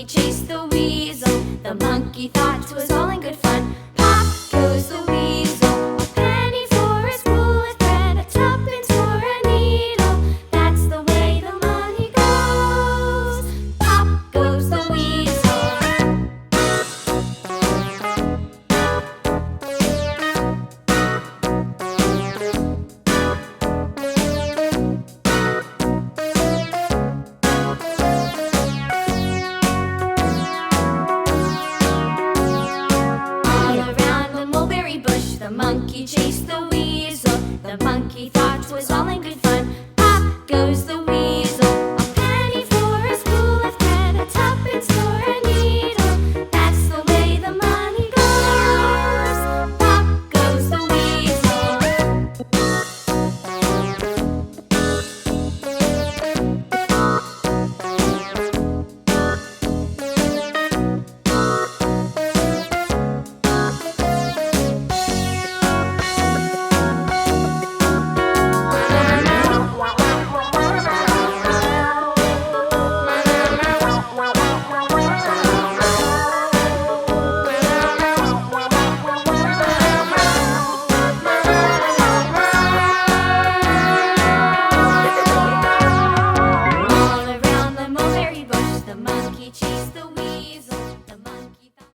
monkey chased the weasel. The monkey thought 'twas all in good fun. Pop goes the weasel. A penny for a spool of thread, a tuppence for a needle. That's the way the money goes. Pop goes the weasel. The monkey chased the weasel. The monkey thought 'twas all in good fun. Pop goes the weasel. A penny for a spool of thread, a tuppence for a needle. That's the way the money goes. Pop goes the weasel. The monkey chased the